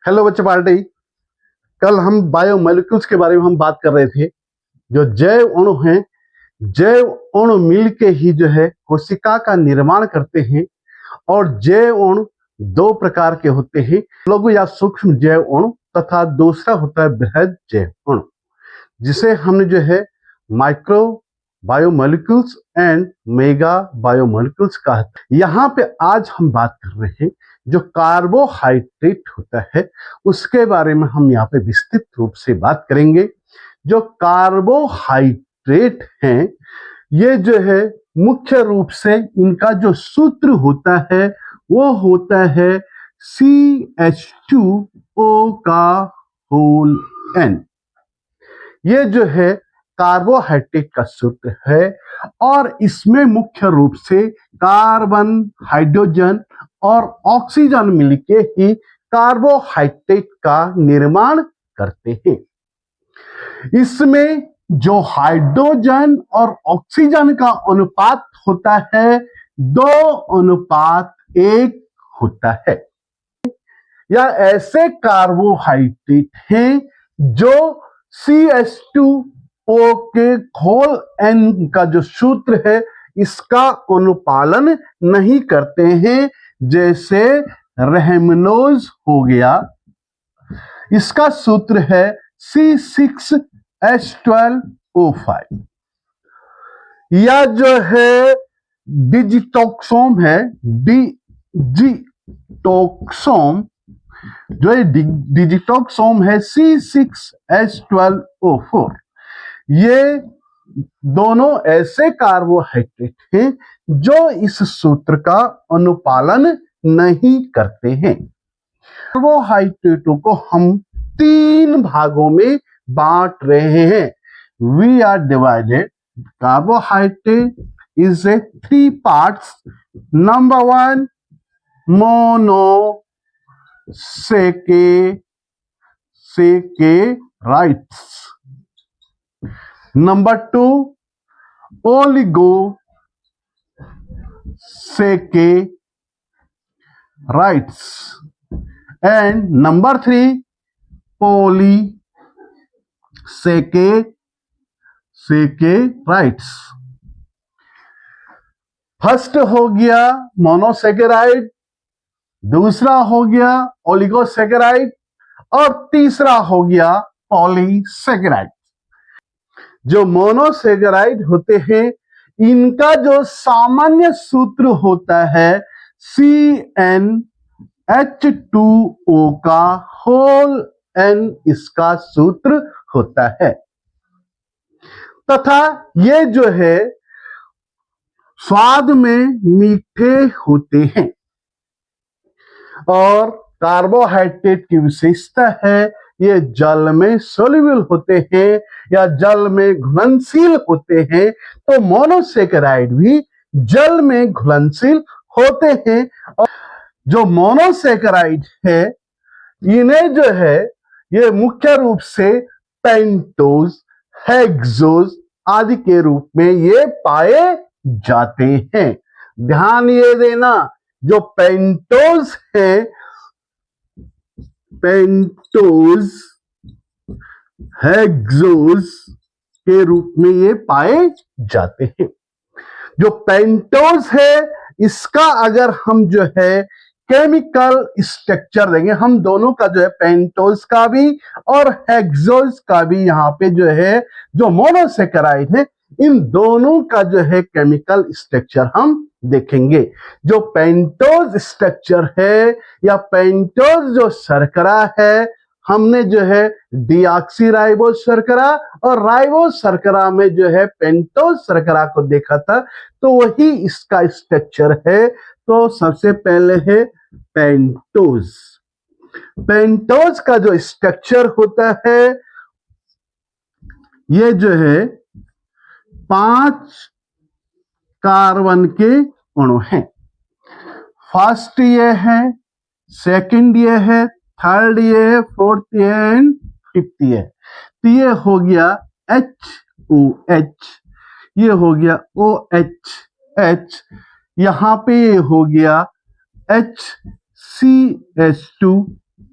Hello बच्चे party. कल हम बायोमोलिक्यूल्स के बारे में हम बात कर रहे थे। जो जैव अणु हैं, जैव अणु मिलके ही जो है कोशिका का निर्माण करते हैं। और जैव अणु दो प्रकार के होते हैं, लघु या सूक्ष्म जैव अणु तथा दूसरा होता है बृहद जैव अणु, जिसे हमने जो है micro biomolecules and mega biomolecules कहा है। यहाँ पे आज हम बात कर रहे हैं जो कार्बोहाइड्रेट होता है उसके बारे में हम यहाँ पे विस्तृत रूप से बात करेंगे। जो कार्बोहाइड्रेट हैं ये जो है मुख्य रूप से इनका जो सूत्र होता है वो होता है CH2O का होल N। ये जो है कार्बोहाइड्रेट का सूत्र है और इसमें मुख्य रूप से कार्बन, हाइड्रोजन और ऑक्सीजन मिलके ही कार्बोहाइड्रेट का निर्माण करते हैं। इसमें जो हाइड्रोजन और ऑक्सीजन का अनुपात होता है 2:1 होता है। या ऐसे कार्बोहाइड्रेट हैं जो CH2O के होल N का जो सूत्र है इसका अनुपालन नहीं करते हैं, जैसे रेहमनोज हो गया, इसका सूत्र है C6H12O5। या जो है डिजिटोक्सोम है, डिजिटोक्सोम, जो डिजिटोक्सोम है C6H12O4। ये दोनों ऐसे कार्बोहाइड्रेट हैं जो इस सूत्र का अनुपालन नहीं करते हैं। कार्बोहाइड्रेटों को हम 3 भागों में बांट रहे हैं। We are divided carbohydrate is a 3 parts. Number 1 monosaccharides, number 2 oligosaccharides and number 3 polysaccharides. First हो गया मोनोसैकेराइड, दूसरा हो गया ओलिगोसैकेराइड और तीसरा हो गया पॉलीसैकेराइड। जो मोनोसैकेराइड होते हैं इनका जो सामान्य सूत्र होता है CnH2O का होल N इसका सूत्र होता है। तथा ये जो है स्वाद में मीठे होते हैं। और कार्बोहाइड्रेट की विशेषता है ये जल में सोल्यूबल होते हैं या जल में घुलनशील होते हैं। तो मोनोसैकेराइड भी जल में घुलनशील होते हैं। और जो मोनोसैकेराइड है इन्हें जो है ये मुख्य रूप से पेंटोज, हेक्सोज आदि के रूप में ये पाए जाते हैं। ध्यान ये देना, जो पेंटोज है, पेंटोज, हेक्सोज के रूप में ये पाए जाते हैं। जो पेंटोज है इसका अगर हम जो है केमिकल स्ट्रक्चर देंगे, हम दोनों का जो है पेंटोज का भी और हेक्सोज का भी, यहाँ पे जो है जो मोनोसैकेराइड है इन दोनों का जो है केमिकल स्ट्रक्चर हम देखेंगे। जो पेंटोज स्ट्रक्चर है या पेंटोज जो शर्करा है, हमने जो है डीऑक्सीराइबोज शर्करा और राइबोज शर्करा में जो है पेंटोज शर्करा को देखा था, तो वही इसका स्ट्रक्चर है। तो सबसे पहले है पेंटोज। पेंटोज का जो स्ट्रक्चर होता है ये जो है 5 कार्बन के अणु हैं। फर्स्ट ये है, सेकंड ये है, थर्ड ये है, फोर्थ ये है एंड फिफ्थ ये है। तो ये हो गया HOH, ये हो गया OH, यहाँ पे ये हो गया HCH2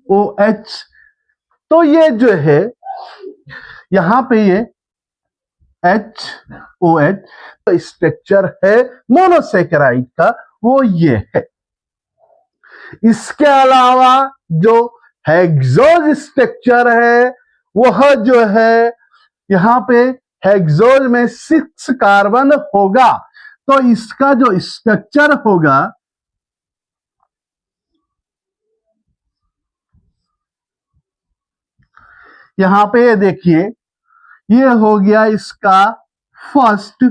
OH। तो ये जो है यहां पे ये HOH तो स्ट्रक्चर है मोनोसेकेराइड का, वो ये है। इसके अलावा जो हेक्सोज स्ट्रक्चर है वह जो है यहां पे हेक्सोज में 6 कार्बन होगा, तो इसका जो स्ट्रक्चर होगा यहां पे देखिए, ये हो गया इसका फर्स्ट,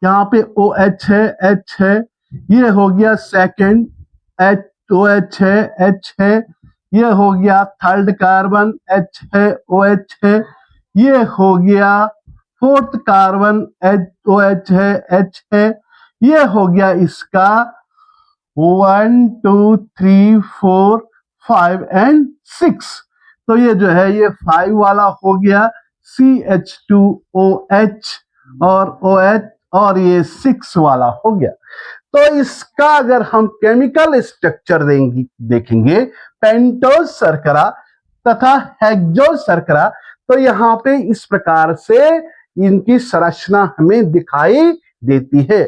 यहां पे OH है, H है, ये हो गया सेकंड, OH है, H है, ये हो गया थर्ड कार्बन, H है, OH है, ये हो गया फोर्थ कार्बन, OH है, H है, ये हो गया इसका 1 2 3 4 5 एंड 6। तो ये जो है ये 5 वाला हो गया CH2OH और OH, और ये 6 वाला हो गया। तो इसका अगर हम केमिकल स्ट्रक्चर देखेंगे पेंटोज शर्करा तथा हेक्सोज शर्करा, तो यहां पे इस प्रकार से इनकी संरचना हमें दिखाई देती है।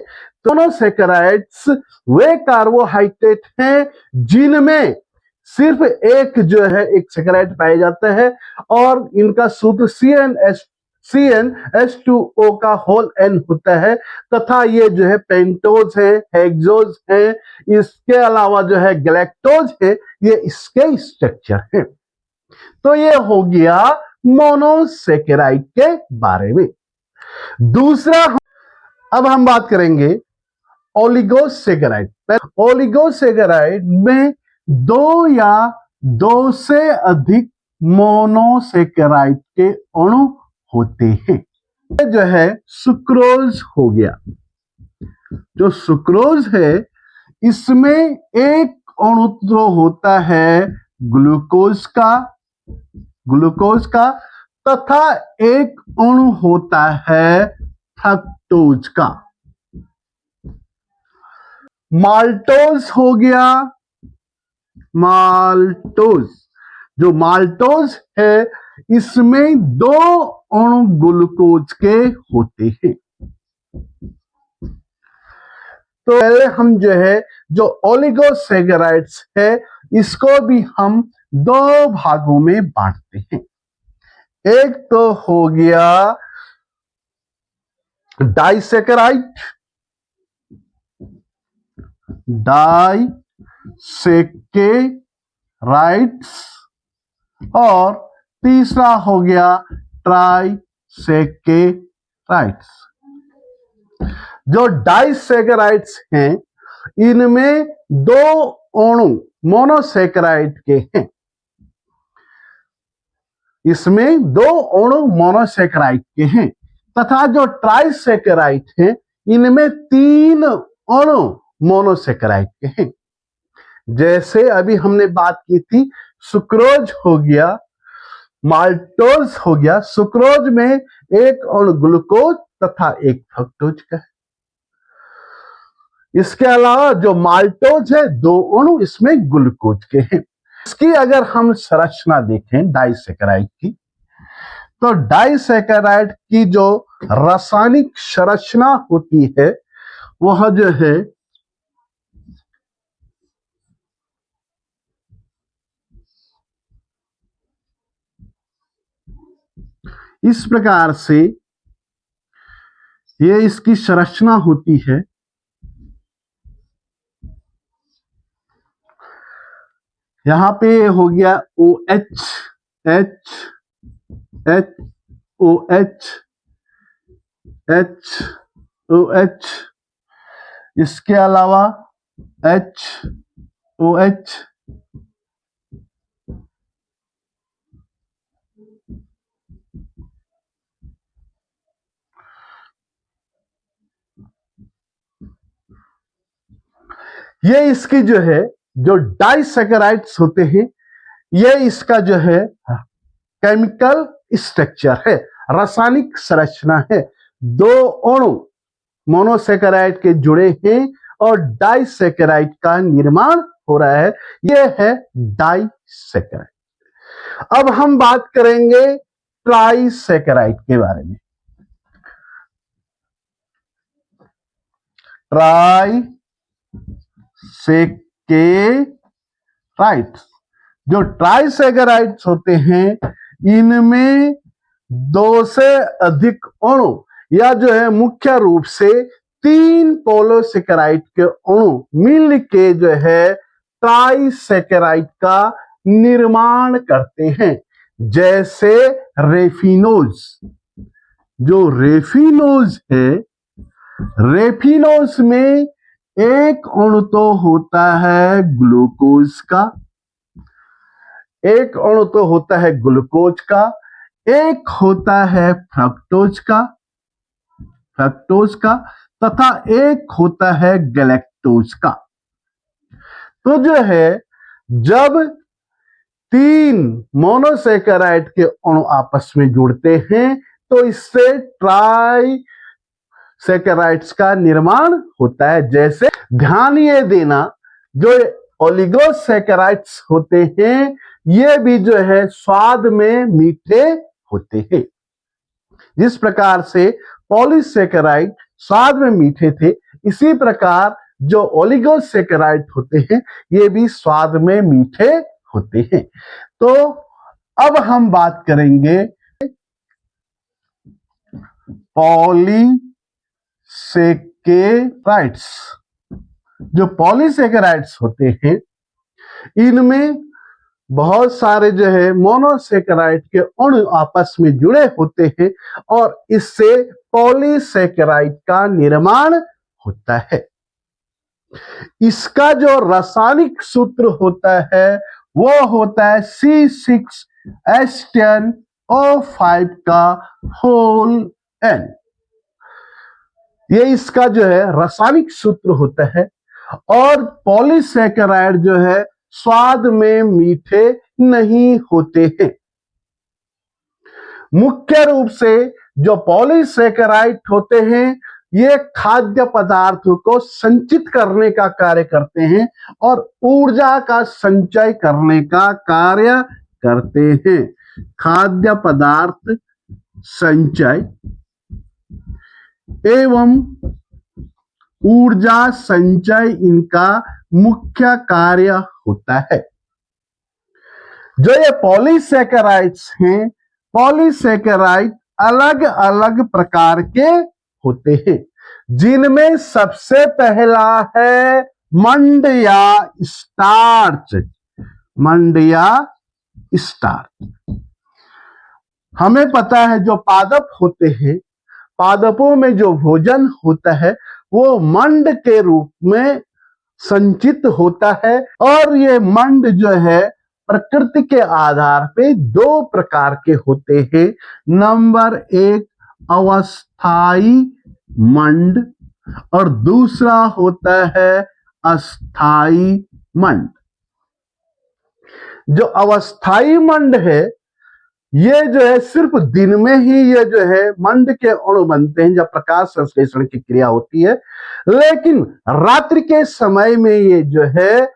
दोनों सेकेराइड्स वे कार्बोहाइड्रेट हैं जिनमें सिर्फ एक जो है एक सेकेराइड पाया जाता है और इनका सूत्र CnH2O का होल N होता है, तथा ये जो है पेंटोज है, हेक्सोज है, इसके अलावा जो है गैलेक्टोज है, ये इसके स्ट्रक्चर है। तो ये हो गया मोनोसेकेराइड के बारे में। दूसरा अब हम बात करेंगे ओलिगोसेकेराइड। ओलिगोसेकेराइड में 2 या 2 से अधिक मोनोसेकेराइड के अणु होते हैं। ये जो है सुक्रोज हो गया, जो सुक्रोज है इसमें एक अणु तो होता है ग्लूकोज का तथा एक अणु होता है फ्रक्टोज का। माल्टोज हो गया, माल्टोज, जो माल्टोज है इसमें 2 अणु ग्लूकोज के होते हैं। तो पहले हम जो है जो ओलिगोसेकेराइड्स है इसको भी हम 2 भागों में बांटते हैं। एक तो हो गया डाइसेकेराइड, और तीसरा हो गया ट्राइसेकेराइड्स। जो डाइसेकेराइड्स हैं इनमें 2 अणु मोनोसेकेराइड के हैं, इसमें 2 अणु मोनोसेकेराइड के हैं, तथा जो ट्राइसेकेराइड हैं इनमें 3 अणु मोनोसेकेराइड के हैं। जैसे अभी हमने बात की थी सुक्रोज हो गया, माल्टोज हो गया, सुक्रोज में एक अणु ग्लूकोज तथा एक फ्रक्टोज का है। इसके अलावा जो माल्टोज है 2 अणु इसमें ग्लूकोज के हैं। इसकी अगर हम संरचना देखें डाइसेकेराइड की, तो डाइसेकेराइड की जो रासायनिक संरचना होती है वह जो है इस प्रकार से, ये इसकी संरचना होती है। यहां पे हो गया OH, H, H, OH, H, OH, इसके अलावा H, OH, ये इसकी जो है जो डाइसेकेराइड्स होते हैं, ये इसका जो है केमिकल स्ट्रक्चर है, रासायनिक संरचना है। 2 अणु मोनोसेकेराइड के जुड़े हैं और डाइसेकेराइड का निर्माण हो रहा है, यह है डाइसेकेराइड। अब हम बात करेंगे ट्राइसैकेराइड के बारे में। ट्राइसैकेराइड्स, जो ट्राइसैकेराइड्स होते हैं इनमें 2 से अधिक अणु या जो है मुख्य रूप से 3 पोलोसैकेराइड के अणु मिल के जो है ट्राइसैकेराइड का निर्माण करते हैं। जैसे रेफिनोज, जो रेफिनोज है, रेफिनोज में एक अणु तो होता है ग्लूकोज का, एक अणु तो होता है ग्लूकोज का, एक होता है फ्रक्टोज का तथा एक होता है गैलेक्टोज का। तो जो है जब 3 मोनोसैकेराइड के अणु आपस में जुड़ते हैं तो इससे ट्राइसैकेराइड्स का निर्माण होता है। जैसे ध्यान ये देना, जो ओलिगोसैकेराइड्स होते हैं ये भी जो है स्वाद में मीठे होते हैं। जिस प्रकार से पॉलीसैकेराइड स्वाद में मीठे थे, इसी प्रकार जो ओलिगोसैकेराइड होते हैं ये भी स्वाद में मीठे होते हैं। तो अब हम बात करेंगे पॉलीसैकेराइड्स। जो पॉलीसैकेराइड्स होते हैं इनमें बहुत सारे जो है मोनोसैकेराइड के अणु आपस में जुड़े होते हैं और इससे पॉलीसैकेराइड का निर्माण होता है। इसका जो रासायनिक सूत्र होता है वो होता है C6H10O5 का होल N। ये इसका जो है रासायनिक सूत्र होता है। और पॉलीसैकेराइड जो है स्वाद में मीठे नहीं होते हैं। मुख्य रूप से जो पॉलीसैकेराइड होते हैं ये खाद्य पदार्थों को संचित करने का कार्य करते हैं और ऊर्जा का संचय करने का कार्य करते हैं। खाद्य पदार्थ संचय एवं ऊर्जा संचय इनका मुख्य कार्य होता है। जो ये पॉलीसैकेराइड्स हैं, पॉलीसैकेराइड अलग अलग प्रकार के होते हैं, जिनमें सबसे पहला है मंड या स्टार्च। मंड या स्टार्च हमें पता है जो पादप होते हैं, पादपों में जो भोजन होता है वो मंड के रूप में संचित होता है। और ये मंड जो है प्रकृति के आधार पे 2 प्रकार के होते हैं। नंबर 1 अवस्थाई मंड और दूसरा होता है अस्थाई मंड। जो अवस्थाई मंड है ये जो है सिर्फ दिन में ही ये जो है मंड के अणु बनते हैं जब प्रकाश संश्लेषण की क्रिया होती है, लेकिन रात्रि के समय में ये जो है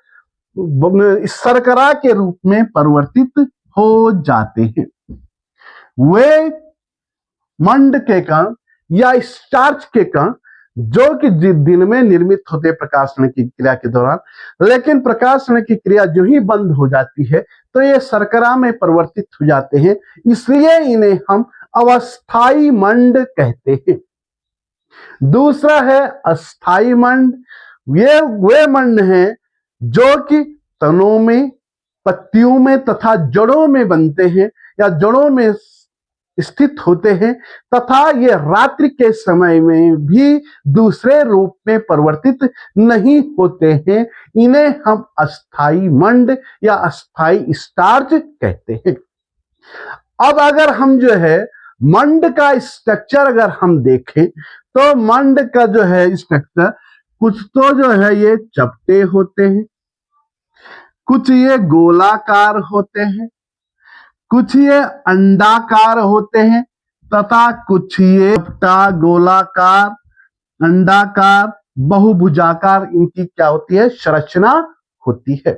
शर्करा के रूप में परिवर्तित हो जाते हैं। वे मंड के कण या स्टार्च के कण जो कि दिन में निर्मित होते प्रकाशण की क्रिया के दौरान, लेकिन प्रकाशण की क्रिया जो ही बंद हो जाती है तो ये शर्करा में परिवर्तित हो जाते हैं, इसलिए इन्हें हम अवस्थाई मंड कहते हैं। दूसरा है अस्थाई मंड। ये वे मंड हैं जो कि तनों में, पत्तियों में तथा जड़ों में बनते हैं या जड़ों में स्थित होते हैं तथा ये रात्रि के समय में भी दूसरे रूप में परिवर्तित नहीं होते हैं। इन्हें हम अस्थाई मंड या अस्थाई स्टार्च कहते हैं। अब अगर हम जो है मंड का स्ट्रक्चर अगर हम देखें तो मंड का जो है स्ट्रक्चर कुछ तो जो है ये चपटे होते हैं, कुछ ये गोलाकार होते हैं, कुछ ये अंडाकार होते हैं तथा कुछ ये चपटा, गोलाकार, अंडाकार, बहुभुजाकार इनकी क्या होती है संरचना होती है।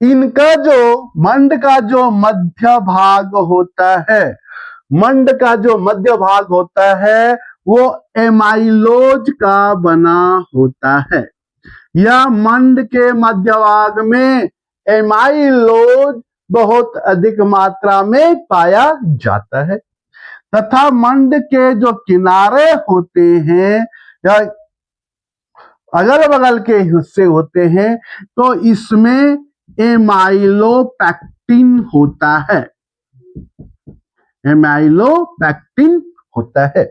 इनका जो मंड का जो मध्य भाग होता है, मंड का जो मध्य भाग होता है वो एमाइलोज का बना होता है, या मंड के मध्य भाग में एमाइलोज बहुत अधिक मात्रा में पाया जाता है, तथा मंड के जो किनारे होते हैं या अगल बगल के हिस्से होते हैं तो इसमें एमाइलोपेक्टिन होता है, एमाइलोपेक्टिन होता है।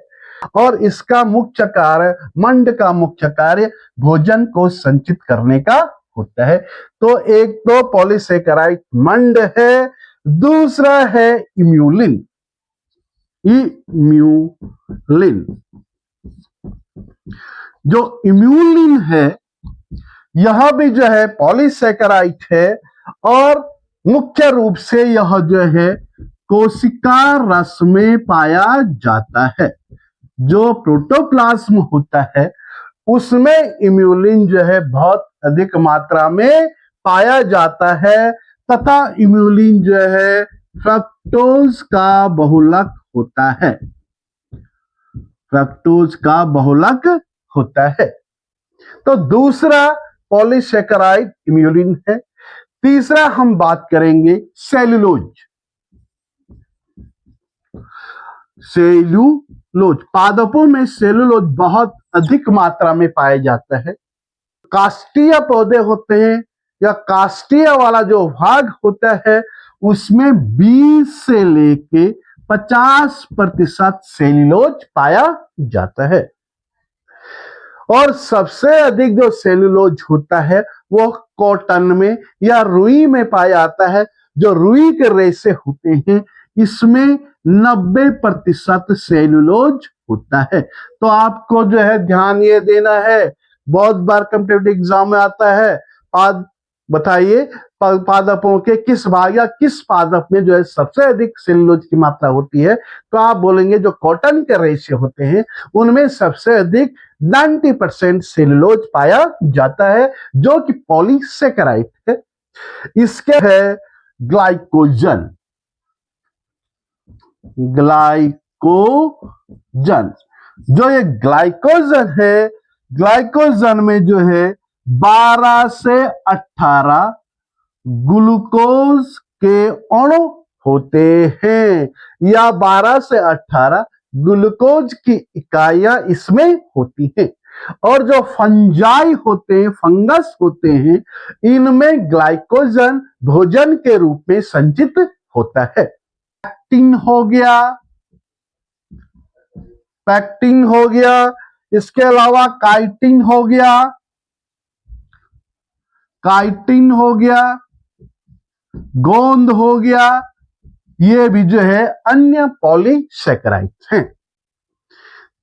और इसका मुख्य कार्य, मंड का मुख्य कार्य भोजन को संचित करने का होता है। तो एक तो पॉलीसेकेराइड मंड है, दूसरा है इम्यूलिन, इम्यूलिन। जो इम्यूलिन है यह भी जो है पॉलीसेकेराइड है और मुख्य रूप से यह जो है कोशिका रस में पाया जाता है। जो प्रोटोप्लाज्म होता है उसमें इम्यूलिन जो है बहुत अधिक मात्रा में पाया जाता है, तथा इम्यूलिन जो है फ्रक्टोज का बहुलक होता है, फ्रक्टोज का बहुलक होता है। तो दूसरा पॉलीसेकेराइड इम्यूलिन है। तीसरा हम बात करेंगे सेलुलोज। सेलुलोज, पादपों में सेलुलोज बहुत अधिक मात्रा में पाया जाता है। काष्ठीय पौधे होते हैं या काष्ठीय वाला जो भाग होता है उसमें 20 से लेके 50% सेलुलोज पाया जाता है। और सबसे अधिक जो सेलुलोज होता है वो कॉटन में या रुई में पाया जाता है। जो रुई के रेशे होते हैं इसमें 90% सेलुलोज होता है। तो आपको जो है ध्यान ये देना है, बहुत बार कॉम्पिटिटिव एग्जाम में आता है, बताइए पादपों के किस भाग या किस पादप में जो है सबसे अधिक सेलुलोज की मात्रा होती है। तो आप बोलेंगे जो कॉटन के रेशे होते हैं उनमें सबसे अधिक 90% सेलुलोज पाया जाता है, जो कि पॉलीसेकेराइड है। इसके है ग्लाइकोजन, ग्लाइकोजन। जो ये ग्लाइकोजन है, ग्लाइकोजन में जो है 12 से 18 ग्लूकोज के अणु होते हैं, या 12 से 18 ग्लूकोज की इकाइयां इसमें होती हैं। और जो फंजाई होते हैं, फंगस होते हैं, इनमें ग्लाइकोजन भोजन के रूप में संचित होता है। पैक्टिन हो गया, पैक्टिन हो गया, इसके अलावा काइटिन हो गया, काइटिन हो गया, गोंद हो गया, ये भी जो है अन्य पॉलीसेकेराइड्स हैं।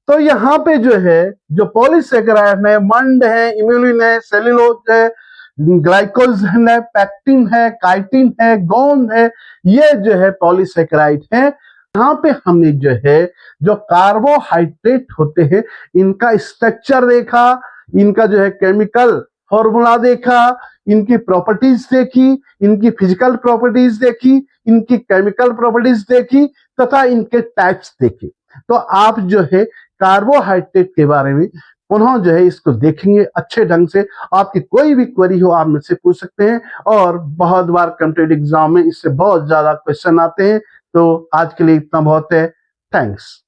तो यहां पे जो है जो पॉलीसेकेराइड है, मंड है, इम्यूलिन है, सेलुलोज है, ग्लाइकोजन है, पैक्टिन है, काइटिन है, गोंद है, ये जो है पॉलीसेकेराइड है। यहाँ पे हमने जो है जो कार्बोहाइड्रेट होते हैं इनका स्ट्रक्चर देखा, इनका जो है केमिकल फॉर्मूला देखा, इनकी प्रॉपर्टीज देखी, इनकी फिजिकल प्रॉपर्टीज देखी, इनकी केमिकल प्रॉपर्टीज देखी, तथा इनके टाइप्स देखे। तो आप जो है कार्बोहाइड्रेट के बारे में पुनः जो है इसको देखेंगे अच्छे ढंग से। आपकी कोई भी क्वेरी हो आप मुझसे पूछ सकते हैं, और बहुत बार कॉम्पिटिटिव एग्जाम में इससे बहुत ज्यादा क्वेश्चन आते हैं। तो आज के लिए इतना बहुत है। थैंक्स।